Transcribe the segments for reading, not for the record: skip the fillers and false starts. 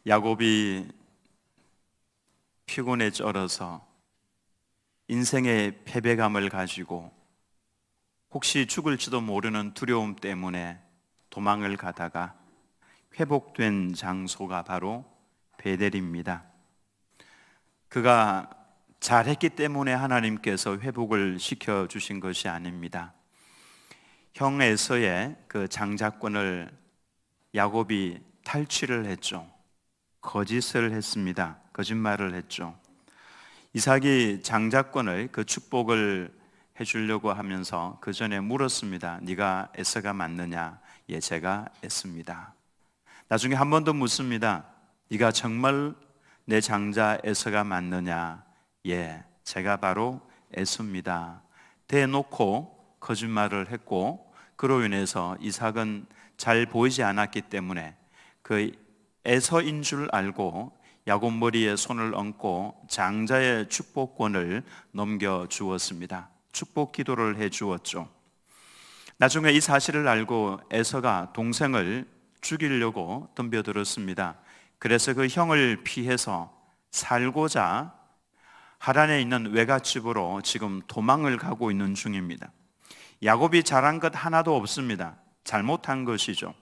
야곱이 피곤에 쩔어서 인생의 패배감을 가지고 혹시 죽을지도 모르는 두려움 때문에 도망을 가다가 회복된 장소가 바로 베델입니다. 그가 잘했기 때문에 하나님께서 회복을 시켜주신 것이 아닙니다. 형 에서의 그 장자권을 야곱이 탈취를 했죠. 거짓을 했습니다. 거짓말을 했죠. 이삭이 장자권을 그 축복을 해주려고 하면서 그 전에 물었습니다. 네가 에서가 맞느냐? 예, 제가 에서입니다. 나중에 한 번 더 묻습니다. 네가 정말 내 장자 에서가 맞느냐? 예, 제가 바로 에서입니다. 대놓고 거짓말을 했고, 그로 인해서 이삭은 잘 보이지 않았기 때문에 그 에서인 줄 알고 야곱 머리에 손을 얹고 장자의 축복권을 넘겨주었습니다. 축복 기도를 해주었죠. 나중에 이 사실을 알고 에서가 동생을 죽이려고 덤벼들었습니다. 그래서 그 형을 피해서 살고자 하란에 있는 외갓집으로 지금 도망을 가고 있는 중입니다. 야곱이 잘한 것 하나도 없습니다. 잘못한 것이죠.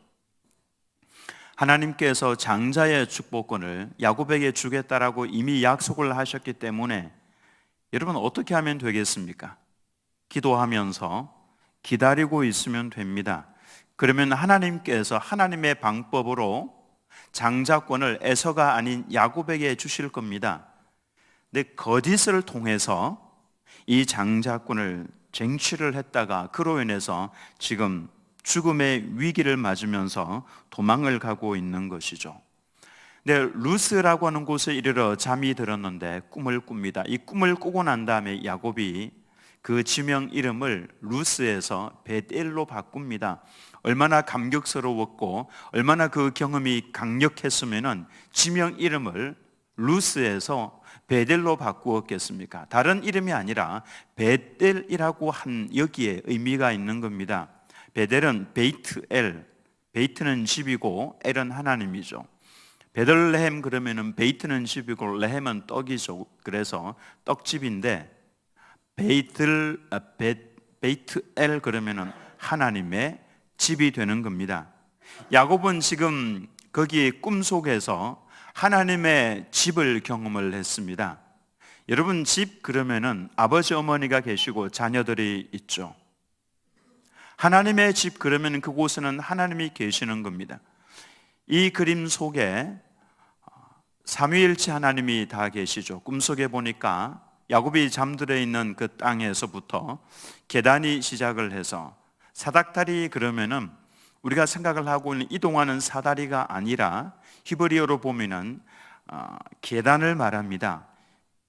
하나님께서 장자의 축복권을 야곱에게 주겠다라고 이미 약속을 하셨기 때문에 여러분 어떻게 하면 되겠습니까? 기도하면서 기다리고 있으면 됩니다. 그러면 하나님께서 하나님의 방법으로 장자권을 에서가 아닌 야곱에게 주실 겁니다. 근데 거짓을 통해서 이 장자권을 쟁취를 했다가 그로 인해서 지금 죽음의 위기를 맞으면서 도망을 가고 있는 것이죠. 네, 루스라고 하는 곳에 이르러 잠이 들었는데 꿈을 꿉니다. 이 꿈을 꾸고 난 다음에 야곱이 그 지명 이름을 루스에서 베델로 바꿉니다. 얼마나 감격스러웠고 얼마나 그 경험이 강력했으면 지명 이름을 루스에서 베델로 바꾸었겠습니까? 다른 이름이 아니라 베델이라고 한 여기에 의미가 있는 겁니다. 베델은 베이트엘, 베이트는 집이고 엘은 하나님이죠. 베들레헴 그러면은 베이트는 집이고 레헴은 떡이죠. 그래서 떡집인데 베이트엘 그러면은 하나님의 집이 되는 겁니다. 야곱은 지금 거기 꿈속에서 하나님의 집을 경험을 했습니다. 여러분 집 그러면은 아버지 어머니가 계시고 자녀들이 있죠. 하나님의 집 그러면 그곳에는 하나님이 계시는 겁니다. 이 그림 속에 삼위일체 하나님이 다 계시죠. 꿈속에 보니까 야곱이 잠들어 있는 그 땅에서부터 계단이 시작을 해서 사닥다리 그러면은 우리가 생각을 하고 있는 이동하는 사다리가 아니라 히브리어로 보면은 계단을 말합니다.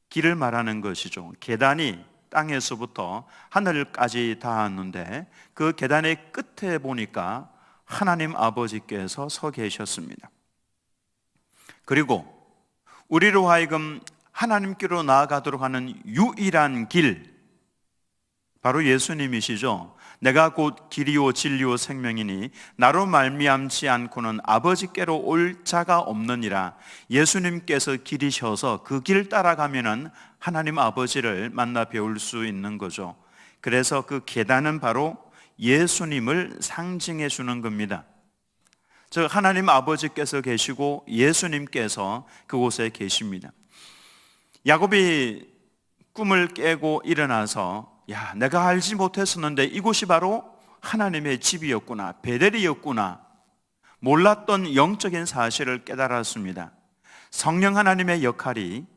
길을 말하는 것이죠. 계단이 땅에서부터 하늘까지 닿았는데 그 계단의 끝에 보니까 하나님 아버지께서 서 계셨습니다. 그리고 우리로 하여금 하나님께로 나아가도록 하는 유일한 길, 바로 예수님이시죠. 내가 곧 길이요 진리요 생명이니 나로 말미암지 않고는 아버지께로 올 자가 없느니라. 예수님께서 길이셔서 그 길 따라가면은 하나님 아버지를 만나 배울 수 있는 거죠. 그래서 그 계단은 바로 예수님을 상징해 주는 겁니다. 즉 하나님 아버지께서 계시고 예수님께서 그곳에 계십니다. 야곱이 꿈을 깨고 일어나서 야, 내가 알지 못했었는데 이곳이 바로 하나님의 집이었구나, 베델이었구나, 몰랐던 영적인 사실을 깨달았습니다. 성령 하나님의 역할이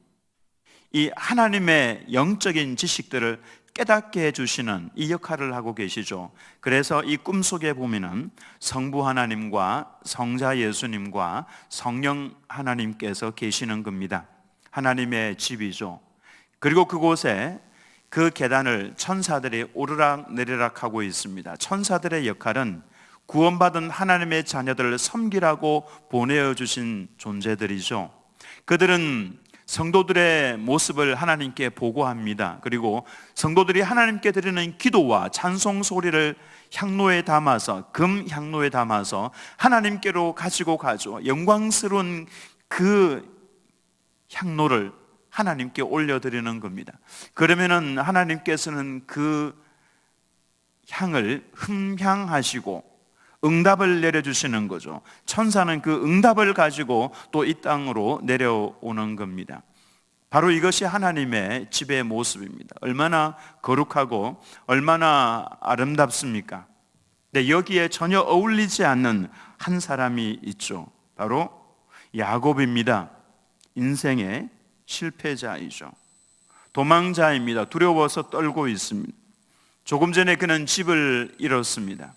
이 하나님의 영적인 지식들을 깨닫게 해주시는 이 역할을 하고 계시죠. 그래서 이 꿈속에 보면은 성부 하나님과 성자 예수님과 성령 하나님께서 계시는 겁니다. 하나님의 집이죠. 그리고 그곳에 그 계단을 천사들이 오르락 내리락 하고 있습니다. 천사들의 역할은 구원받은 하나님의 자녀들을 섬기라고 보내어 주신 존재들이죠. 그들은 성도들의 모습을 하나님께 보고합니다. 그리고 성도들이 하나님께 드리는 기도와 찬송 소리를 향로에 담아서, 금 향로에 담아서 하나님께로 가지고 가죠. 영광스러운 그 향로를 하나님께 올려드리는 겁니다. 그러면은 하나님께서는 그 향을 흠향하시고 응답을 내려주시는 거죠. 천사는 그 응답을 가지고 또 이 땅으로 내려오는 겁니다. 바로 이것이 하나님의 집의 모습입니다. 얼마나 거룩하고 얼마나 아름답습니까? 근데 여기에 전혀 어울리지 않는 한 사람이 있죠. 바로 야곱입니다. 인생의 실패자이죠. 도망자입니다. 두려워서 떨고 있습니다. 조금 전에 그는 집을 잃었습니다.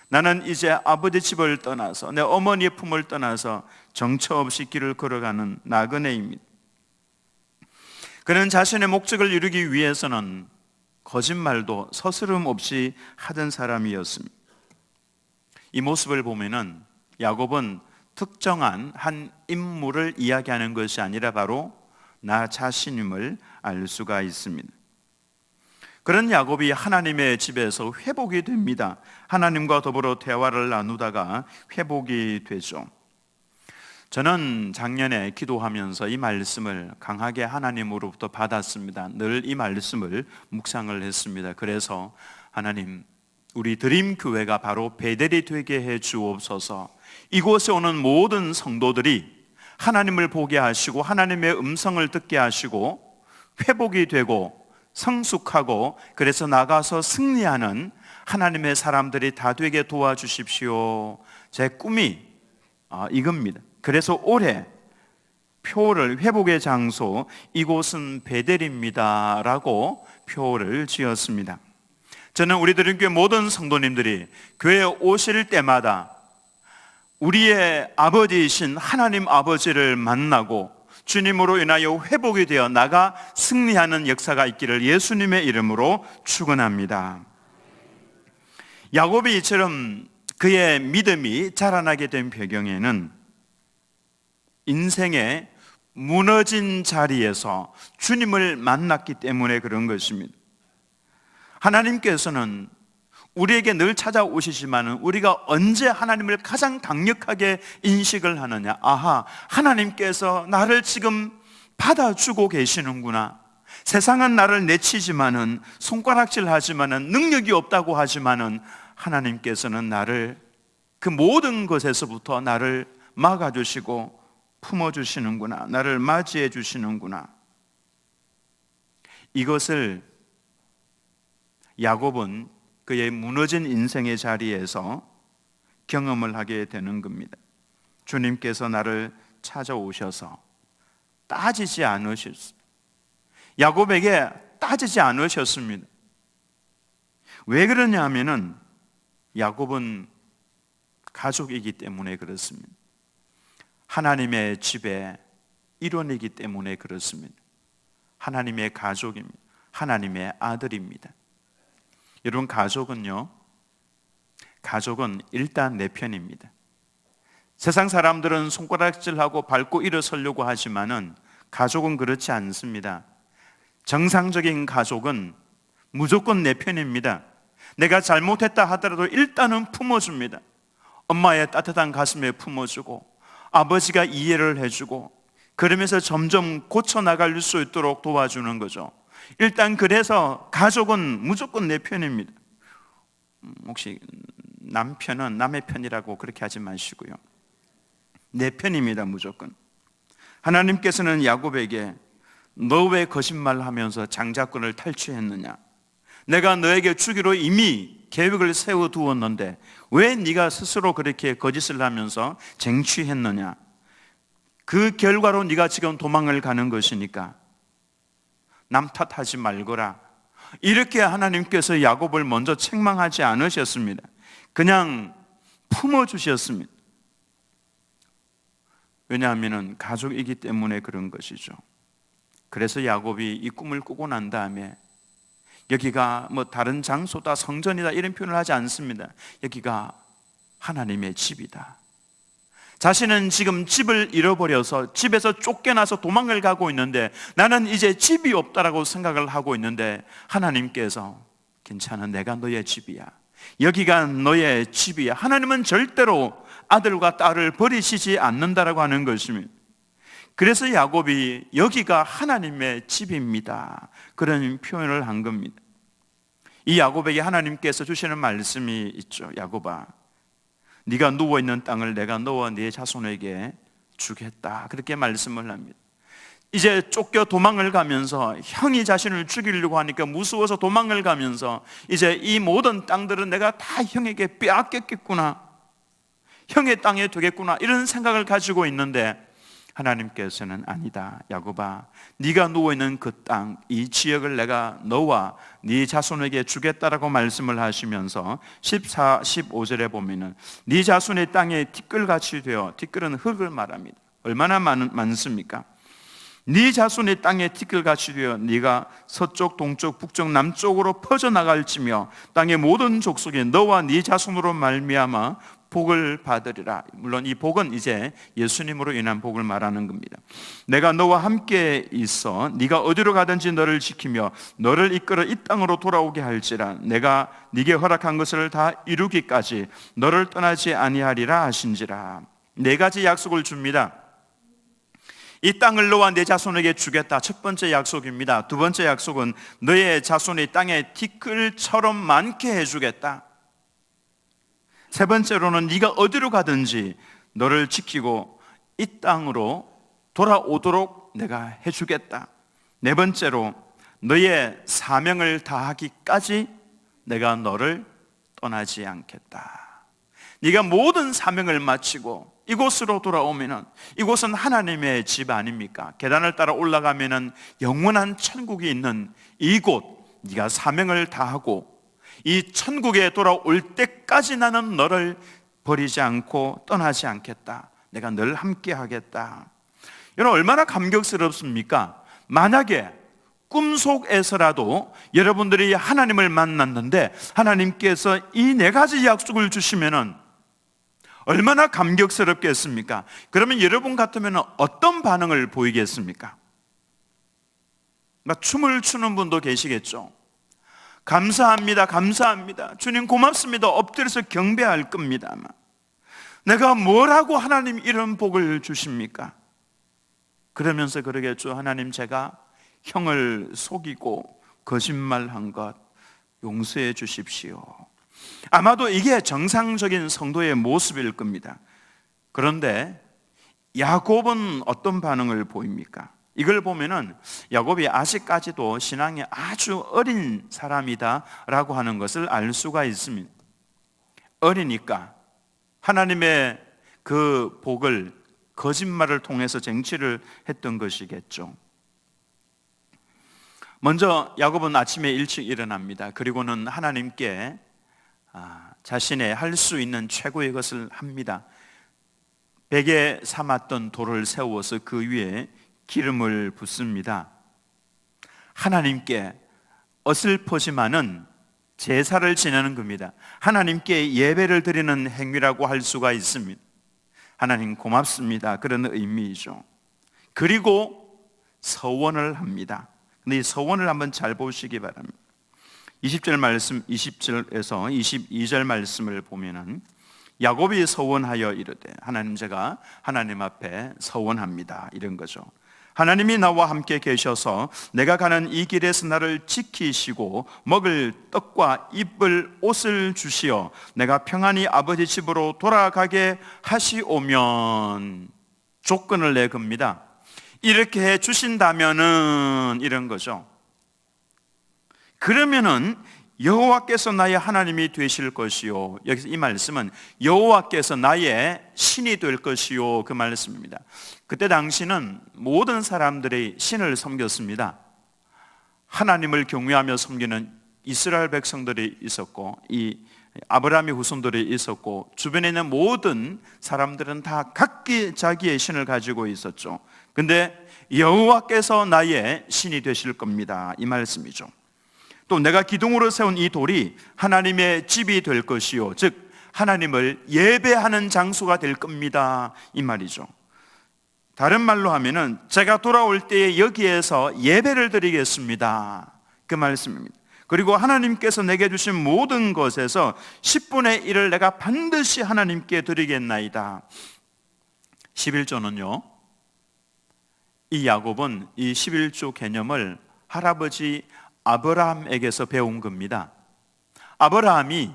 나는 이제 아버지 집을 떠나서 내 어머니의 품을 떠나서 정처 없이 길을 걸어가는 나그네입니다. 그는 자신의 목적을 이루기 위해서는 거짓말도 서스름 없이 하던 사람이었습니다. 이 모습을 보면은 야곱은 특정한 한 인물을 이야기하는 것이 아니라 바로 나 자신임을 알 수가 있습니다. 그런 야곱이 하나님의 집에서 회복이 됩니다. 하나님과 더불어 대화를 나누다가 회복이 되죠. 저는 작년에 기도하면서 이 말씀을 강하게 하나님으로부터 받았습니다. 늘 이 말씀을 묵상을 했습니다. 그래서 하나님, 우리 드림교회가 바로 베델이 되게 해 주옵소서. 이곳에 오는 모든 성도들이 하나님을 보게 하시고 하나님의 음성을 듣게 하시고 회복이 되고 성숙하고 그래서 나가서 승리하는 하나님의 사람들이 다 되게 도와주십시오. 제 꿈이 이겁니다. 그래서 올해 표를 회복의 장소 이곳은 베델입니다 라고 표를 지었습니다. 저는 우리 드림교회 모든 성도님들이 교회에 오실 때마다 우리의 아버지이신 하나님 아버지를 만나고 주님으로 인하여 회복이 되어 나가 승리하는 역사가 있기를 예수님의 이름으로 축원합니다. 야곱이 이처럼 그의 믿음이 자라나게 된 배경에는 인생의 무너진 자리에서 주님을 만났기 때문에 그런 것입니다. 하나님께서는 우리에게 늘 찾아오시지만 우리가 언제 하나님을 가장 강력하게 인식을 하느냐? 아하, 하나님께서 나를 지금 받아주고 계시는구나. 세상은 나를 내치지만은 손가락질 하지만은 능력이 없다고 하지만은 하나님께서는 나를 그 모든 것에서부터 나를 막아주시고 품어주시는구나. 나를 맞이해 주시는구나. 이것을 야곱은 그의 무너진 인생의 자리에서 경험을 하게 되는 겁니다. 주님께서 나를 찾아오셔서 따지지 않으셨습니다. 야곱에게 따지지 않으셨습니다. 왜 그러냐 하면은 야곱은 가족이기 때문에 그렇습니다. 하나님의 집의 일원이기 때문에 그렇습니다. 하나님의 가족입니다. 하나님의 아들입니다. 여러분, 가족은 일단 내 편입니다. 세상 사람들은 손가락질하고 밟고 일어서려고 하지만은 가족은 그렇지 않습니다. 정상적인 가족은 무조건 내 편입니다. 내가 잘못했다 하더라도 일단은 품어줍니다. 엄마의 따뜻한 가슴에 품어주고 아버지가 이해를 해주고 그러면서 점점 고쳐나갈 수 있도록 도와주는 거죠. 일단 그래서 가족은 무조건 내 편입니다. 혹시 남편은 남의 편이라고 그렇게 하지 마시고요. 내 편입니다, 무조건. 하나님께서는 야곱에게 너 왜 거짓말하면서 장자권을 탈취했느냐? 내가 너에게 주기로 이미 계획을 세워두었는데 왜 네가 스스로 그렇게 거짓을 하면서 쟁취했느냐? 그 결과로 네가 지금 도망을 가는 것이니까 남 탓하지 말거라. 이렇게 하나님께서 야곱을 먼저 책망하지 않으셨습니다. 그냥 품어주셨습니다. 왜냐하면 가족이기 때문에 그런 것이죠. 그래서 야곱이 이 꿈을 꾸고 난 다음에 여기가 뭐 다른 장소다, 성전이다 이런 표현을 하지 않습니다. 여기가 하나님의 집이다. 자신은 지금 집을 잃어버려서 집에서 쫓겨나서 도망을 가고 있는데 나는 이제 집이 없다라고 생각을 하고 있는데 하나님께서 괜찮아, 내가 너의 집이야. 여기가 너의 집이야. 하나님은 절대로 아들과 딸을 버리시지 않는다라고 하는 것입니다. 그래서 야곱이 여기가 하나님의 집입니다, 그런 표현을 한 겁니다. 이 야곱에게 하나님께서 주시는 말씀이 있죠. 야곱아, 네가 누워있는 땅을 내가 너와 네 자손에게 주겠다, 그렇게 말씀을 합니다. 이제 쫓겨 도망을 가면서 형이 자신을 죽이려고 하니까 무서워서 도망을 가면서 이제 이 모든 땅들은 내가 다 형에게 빼앗겼겠구나, 형의 땅에 되겠구나, 이런 생각을 가지고 있는데 하나님께서는 아니다, 야곱아, 네가 누워있는 그 땅, 이 지역을 내가 너와 네 자손에게 주겠다라고 말씀을 하시면서 14, 15절에 보면은 네 자손의 땅에 티끌같이 되어, 티끌은 흙을 말합니다. 얼마나 많습니까? 네 자손의 땅에 티끌같이 되어 네가 서쪽, 동쪽, 북쪽, 남쪽으로 퍼져나갈지며 땅의 모든 족속이 너와 네 자손으로 말미암아 복을 받으리라. 물론 이 복은 이제 예수님으로 인한 복을 말하는 겁니다. 내가 너와 함께 있어 네가 어디로 가든지 너를 지키며 너를 이끌어 이 땅으로 돌아오게 할지라. 내가 네게 허락한 것을 다 이루기까지 너를 떠나지 아니하리라 하신지라. 네 가지 약속을 줍니다. 이 땅을 너와 내 자손에게 주겠다, 첫 번째 약속입니다. 두 번째 약속은 너의 자손이 땅에 티끌처럼 많게 해주겠다. 세 번째로는 네가 어디로 가든지 너를 지키고 이 땅으로 돌아오도록 내가 해주겠다. 네 번째로 너의 사명을 다하기까지 내가 너를 떠나지 않겠다. 네가 모든 사명을 마치고 이곳으로 돌아오면은, 이곳은 하나님의 집 아닙니까? 계단을 따라 올라가면은 영원한 천국이 있는 이곳, 네가 사명을 다하고 이 천국에 돌아올 때까지 나는 너를 버리지 않고 떠나지 않겠다. 내가 늘 함께 하겠다. 여러분, 얼마나 감격스럽습니까? 만약에 꿈속에서라도 여러분들이 하나님을 만났는데 하나님께서 이 네 가지 약속을 주시면은 얼마나 감격스럽겠습니까? 그러면 여러분 같으면 어떤 반응을 보이겠습니까? 춤을 추는 분도 계시겠죠. 감사합니다, 감사합니다, 주님 고맙습니다, 엎드려서 경배할 겁니다. 아마 내가 뭐라고 하나님 이런 복을 주십니까? 그러면서 그러겠죠. 하나님, 제가 형을 속이고 거짓말한 것 용서해 주십시오. 아마도 이게 정상적인 성도의 모습일 겁니다. 그런데 야곱은 어떤 반응을 보입니까? 이걸 보면은 야곱이 아직까지도 신앙이 아주 어린 사람이다 라고 하는 것을 알 수가 있습니다. 어리니까 하나님의 그 복을 거짓말을 통해서 쟁취를 했던 것이겠죠. 먼저 야곱은 아침에 일찍 일어납니다. 그리고는 하나님께 자신의 할 수 있는 최고의 것을 합니다. 베개 삼았던 돌을 세워서 그 위에 기름을 붓습니다. 하나님께 어슬퍼지만은 제사를 지내는 겁니다. 하나님께 예배를 드리는 행위라고 할 수가 있습니다. 하나님 고맙습니다, 그런 의미이죠. 그리고 서원을 합니다. 근데 이 서원을 한번 잘 보시기 바랍니다. 20절 말씀, 20절에서 22절 말씀을 보면은 야곱이 서원하여 이르되, 하나님, 제가 하나님 앞에 서원합니다, 이런 거죠. 하나님이 나와 함께 계셔서 내가 가는 이 길에서 나를 지키시고 먹을 떡과 입을 옷을 주시어 내가 평안히 아버지 집으로 돌아가게 하시오면, 조건을 내겁니다. 이렇게 해 주신다면은, 이런 거죠. 그러면은 여호와께서 나의 하나님이 되실 것이요, 여기서 이 말씀은 여호와께서 나의 신이 될 것이요, 그 말씀입니다. 그때 당시는 모든 사람들이 신을 섬겼습니다. 하나님을 경외하며 섬기는 이스라엘 백성들이 있었고, 이 아브라함의 후손들이 있었고, 주변에 있는 모든 사람들은 다 각기 자기의 신을 가지고 있었죠. 근데 여호와께서 나의 신이 되실 겁니다, 이 말씀이죠. 또 내가 기둥으로 세운 이 돌이 하나님의 집이 될 것이요, 즉 하나님을 예배하는 장소가 될 겁니다, 이 말이죠. 다른 말로 하면은 제가 돌아올 때에 여기에서 예배를 드리겠습니다, 그 말씀입니다. 그리고 하나님께서 내게 주신 모든 것에서 10분의 1을 내가 반드시 하나님께 드리겠나이다. 11조는요, 이 야곱은 이 11조 개념을 할아버지 아브라함에게서 배운 겁니다. 아브라함이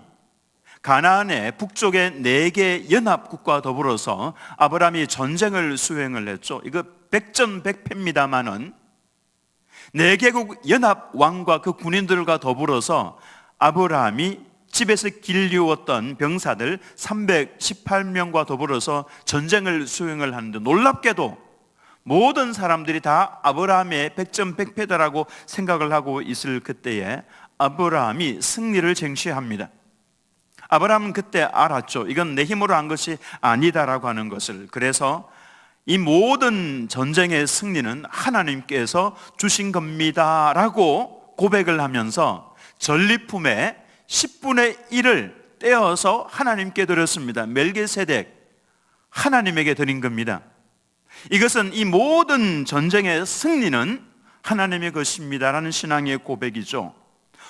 가나안의 북쪽의 4개 연합국과 더불어서 아브라함이 전쟁을 수행을 했죠. 이거 백전백패입니다마는 4개국 연합 왕과 그 군인들과 더불어서 아브라함이 집에서 길리웠던 병사들 318명과 더불어서 전쟁을 수행을 하는데, 놀랍게도 모든 사람들이 다 아브라함의 백전백패다라고 생각을 하고 있을 그때에 아브라함이 승리를 쟁취합니다. 아브라함은 그때 알았죠. 이건 내 힘으로 한 것이 아니다라고 하는 것을. 그래서 이 모든 전쟁의 승리는 하나님께서 주신 겁니다라고 고백을 하면서 전리품의 10분의 1을 떼어서 하나님께 드렸습니다. 멜기세덱, 하나님에게 드린 겁니다. 이것은 이 모든 전쟁의 승리는 하나님의 것입니다라는 신앙의 고백이죠.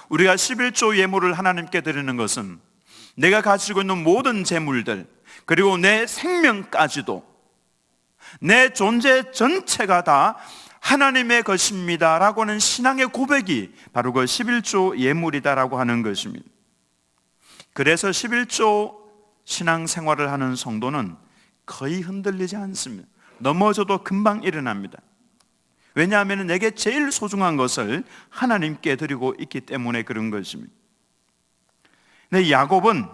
우리가 11조 예물을 하나님께 드리는 것은 내가 가지고 있는 모든 재물들, 그리고 내 생명까지도, 내 존재 전체가 다 하나님의 것입니다 라고 하는 신앙의 고백이 바로 그 11조 예물이다라고 하는 것입니다. 그래서 11조 신앙생활을 하는 성도는 거의 흔들리지 않습니다. 넘어져도 금방 일어납니다. 왜냐하면 내게 제일 소중한 것을 하나님께 드리고 있기 때문에 그런 것입니다. 근데 야곱은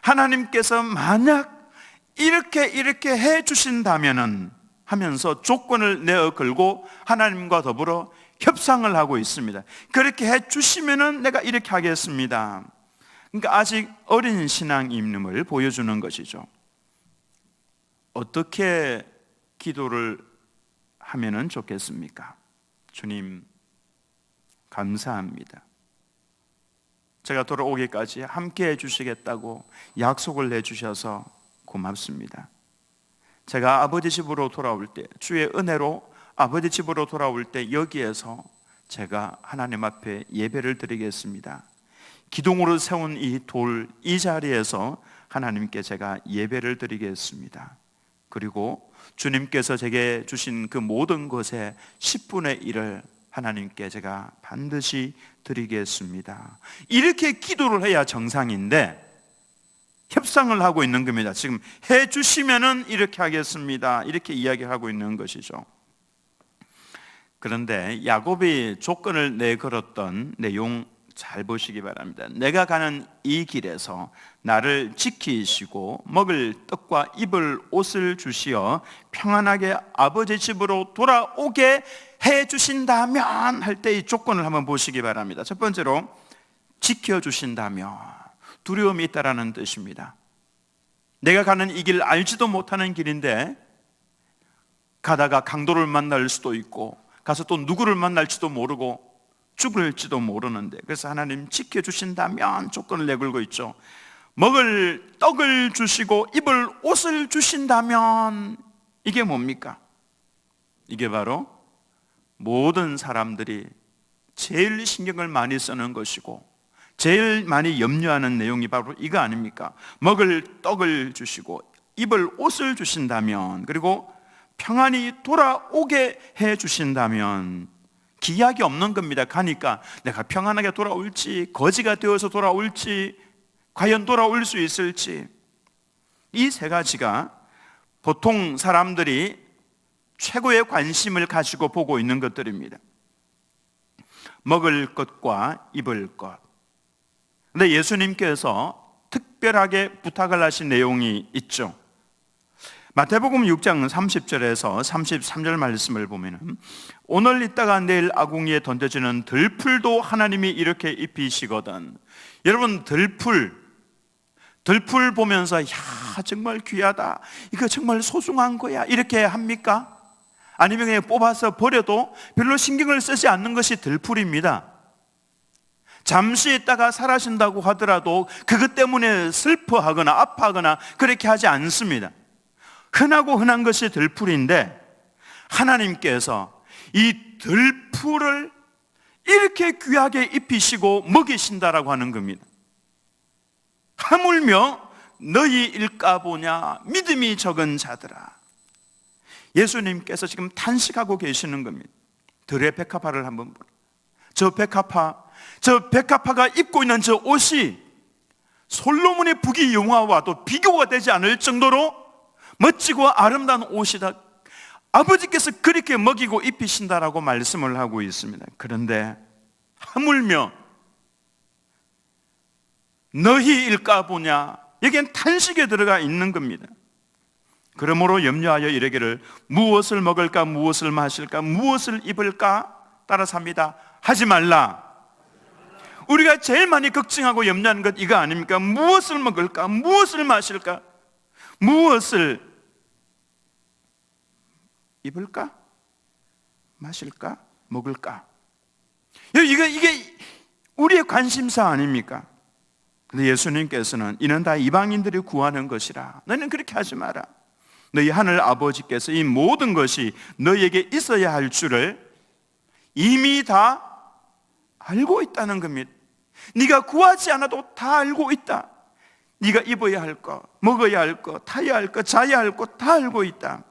하나님께서 만약 이렇게 해 주신다면은 하면서 조건을 내어 걸고 하나님과 더불어 협상을 하고 있습니다. 그렇게 해 주시면은 내가 이렇게 하겠습니다. 그러니까 아직 어린 신앙임을 보여주는 것이죠. 어떻게 기도를 하면은 좋겠습니까? 주님, 감사합니다. 제가 돌아오기까지 함께 해주시겠다고 약속을 해주셔서 고맙습니다. 제가 아버지 집으로 돌아올 때, 주의 은혜로 아버지 집으로 돌아올 때 여기에서 제가 하나님 앞에 예배를 드리겠습니다. 기둥으로 세운 이 자리에서 하나님께 제가 예배를 드리겠습니다. 그리고 주님께서 제게 주신 그 모든 것의 10분의 1을 하나님께 제가 반드시 드리겠습니다. 이렇게 기도를 해야 정상인데 협상을 하고 있는 겁니다. 지금 해 주시면은 이렇게 하겠습니다, 이렇게 이야기하고 있는 것이죠. 그런데 야곱이 조건을 내걸었던 내용 잘 보시기 바랍니다. 내가 가는 이 길에서 나를 지키시고 먹을 떡과 입을 옷을 주시어 평안하게 아버지 집으로 돌아오게 해 주신다면 할 때 이 조건을 한번 보시기 바랍니다. 첫 번째로, 지켜주신다면, 두려움이 있다라는 뜻입니다. 내가 가는 이 길 알지도 못하는 길인데 가다가 강도를 만날 수도 있고 가서 또 누구를 만날지도 모르고 죽을지도 모르는데, 그래서 하나님 지켜주신다면 조건을 내걸고 있죠. 먹을 떡을 주시고 입을 옷을 주신다면, 이게 뭡니까? 이게 바로 모든 사람들이 제일 신경을 많이 쓰는 것이고 제일 많이 염려하는 내용이 바로 이거 아닙니까? 먹을 떡을 주시고 입을 옷을 주신다면, 그리고 평안히 돌아오게 해 주신다면, 기약이 없는 겁니다. 가니까 내가 평안하게 돌아올지, 거지가 되어서 돌아올지, 과연 돌아올 수 있을지, 이 3가지가 보통 사람들이 최고의 관심을 가지고 보고 있는 것들입니다. 먹을 것과 입을 것. 그런데 예수님께서 특별하게 부탁을 하신 내용이 있죠. 마태복음 6장 30절에서 33절 말씀을 보면, 오늘 있다가 내일 아궁이에 던져지는 들풀도 하나님이 이렇게 입히시거든. 여러분, 들풀 보면서 야, 정말 귀하다, 이거 정말 소중한 거야, 이렇게 합니까? 아니면 그냥 뽑아서 버려도 별로 신경을 쓰지 않는 것이 들풀입니다. 잠시 있다가 사라진다고 하더라도 그것 때문에 슬퍼하거나 아파하거나 그렇게 하지 않습니다. 흔하고 흔한 것이 들풀인데, 하나님께서 이 들풀을 이렇게 귀하게 입히시고 먹이신다라고 하는 겁니다. 하물며 너희 일까 보냐, 믿음이 적은 자들아. 예수님께서 지금 탄식하고 계시는 겁니다. 들의 백합화를 한번 보세요. 저 백합화가 입고 있는 저 옷이 솔로몬의 부귀영화와도 비교가 되지 않을 정도로 멋지고 아름다운 옷이다. 아버지께서 그렇게 먹이고 입히신다라고 말씀을 하고 있습니다. 그런데 하물며 너희일까 보냐, 여기엔 탄식에 들어가 있는 겁니다. 그러므로 염려하여 이르기를 무엇을 먹을까, 무엇을 마실까, 무엇을 입을까 따라서 합니다. 하지 말라. 우리가 제일 많이 걱정하고 염려하는 것 이거 아닙니까? 무엇을 먹을까, 무엇을 마실까, 무엇을 입을까, 마실까, 먹을까. 이게 우리의 관심사 아닙니까? 근데 예수님께서는 이는 다 이방인들이 구하는 것이라. 너희는 그렇게 하지 마라. 너희 하늘 아버지께서 이 모든 것이 너희에게 있어야 할 줄을 이미 다 알고 있다는 겁니다. 네가 구하지 않아도 다 알고 있다. 네가 입어야 할 것, 먹어야 할 것, 타야 할 것, 자야 할 것 다 알고 있다.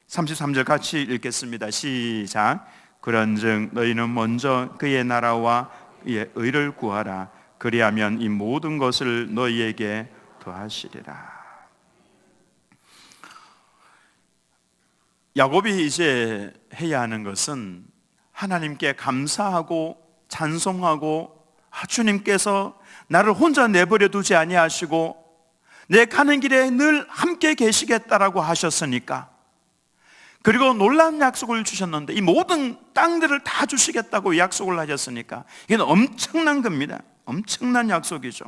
33절 같이 읽겠습니다. 시작. 그런즉 너희는 먼저 그의 나라와 그의 의를 구하라. 그리하면 이 모든 것을 너희에게 더하시리라. 야곱이 이제 해야 하는 것은 하나님께 감사하고 찬송하고, 주님께서 나를 혼자 내버려 두지 아니하시고 내 가는 길에 늘 함께 계시겠다라고 하셨으니까, 그리고 놀라운 약속을 주셨는데 이 모든 땅들을 다 주시겠다고 약속을 하셨으니까 이건 엄청난 겁니다. 엄청난 약속이죠.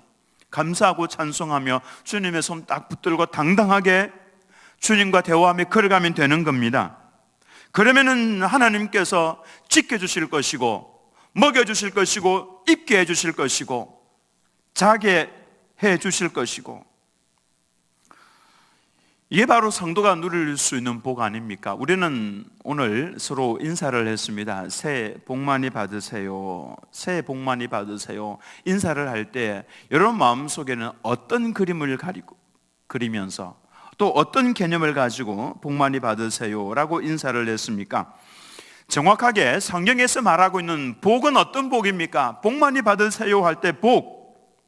감사하고 찬송하며 주님의 손 딱 붙들고 당당하게 주님과 대화하며 걸어가면 되는 겁니다. 그러면은 하나님께서 지켜주실 것이고, 먹여주실 것이고, 입게 해주실 것이고, 자게 해주실 것이고, 이게 바로 성도가 누릴 수 있는 복 아닙니까? 우리는 오늘 서로 인사를 했습니다. 새해 복 많이 받으세요. 새해 복 많이 받으세요. 인사를 할 때 여러분 마음속에는 어떤 그림을 그리면서 또 어떤 개념을 가지고 복 많이 받으세요 라고 인사를 했습니까? 정확하게 성경에서 말하고 있는 복은 어떤 복입니까? 복 많이 받으세요 할 때 복,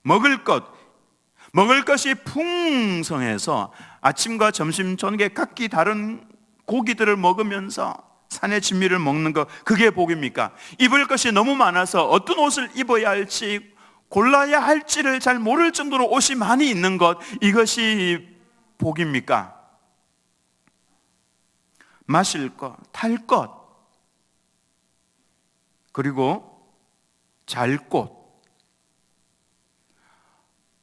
먹을 것이 풍성해서 아침과 점심, 저녁에 각기 다른 고기들을 먹으면서 산의 진미를 먹는 것, 그게 복입니까? 입을 것이 너무 많아서 어떤 옷을 입어야 할지, 골라야 할지를 잘 모를 정도로 옷이 많이 있는 것, 이것이 복입니까? 마실 것, 탈 것, 그리고 잘 곳,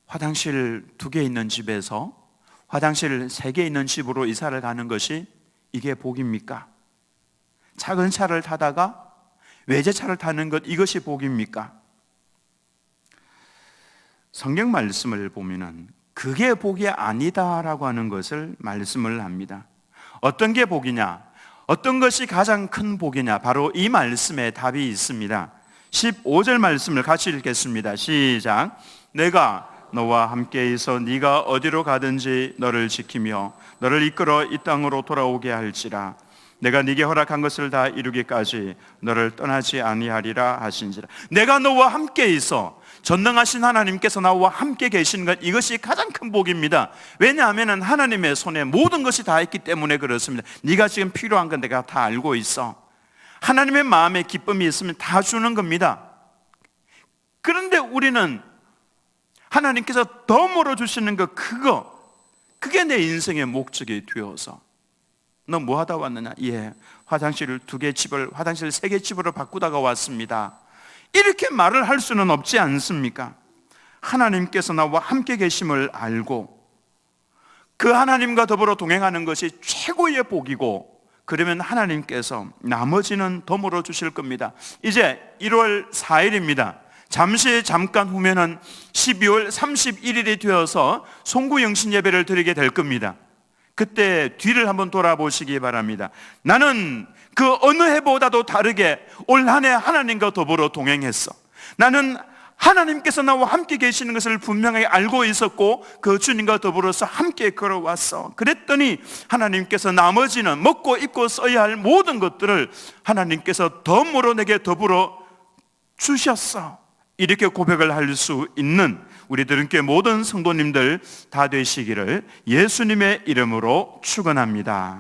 화장실 2개 있는 집에서 화장실 3개 있는 집으로 이사를 가는 것이 이게 복입니까? 작은 차를 타다가 외제차를 타는 것, 이것이 복입니까? 성경 말씀을 보면은 그게 복이 아니다라고 하는 것을 말씀을 합니다. 어떤 게 복이냐? 어떤 것이 가장 큰 복이냐? 바로 이 말씀에 답이 있습니다. 15절 말씀을 같이 읽겠습니다. 시작. 내가 너와 함께 있어 네가 어디로 가든지 너를 지키며 너를 이끌어 이 땅으로 돌아오게 할지라. 내가 네게 허락한 것을 다 이루기까지 너를 떠나지 아니하리라 하신지라. 내가 너와 함께 있어. 전능하신 하나님께서 나와 함께 계시는 것, 이것이 가장 큰 복입니다. 왜냐하면 하나님의 손에 모든 것이 다 있기 때문에 그렇습니다. 네가 지금 필요한 건 내가 다 알고 있어. 하나님의 마음에 기쁨이 있으면 다 주는 겁니다. 그런데 우리는 하나님께서 덤으로 주시는 것, 그게 내 인생의 목적이 되어서, 너 뭐 하다 왔느냐? 예, 화장실 2개 집을 화장실 3개 집으로 바꾸다가 왔습니다. 이렇게 말을 할 수는 없지 않습니까? 하나님께서 나와 함께 계심을 알고 그 하나님과 더불어 동행하는 것이 최고의 복이고, 그러면 하나님께서 나머지는 덤으로 주실 겁니다. 이제 1월 4일입니다. 잠깐 후면은 12월 31일이 되어서 송구영신 예배를 드리게 될 겁니다. 그때 뒤를 한번 돌아보시기 바랍니다. 나는 그 어느 해보다도 다르게 올 한 해 하나님과 더불어 동행했어. 나는 하나님께서 나와 함께 계시는 것을 분명하게 알고 있었고 그 주님과 더불어서 함께 걸어왔어. 그랬더니 하나님께서 나머지는 먹고 입고 써야 할 모든 것들을 하나님께서 덤으로 내게 더불어 주셨어. 이렇게 고백을 할 수 있는 우리 들은교회 모든 성도님들 다 되시기를 예수님의 이름으로 축원합니다.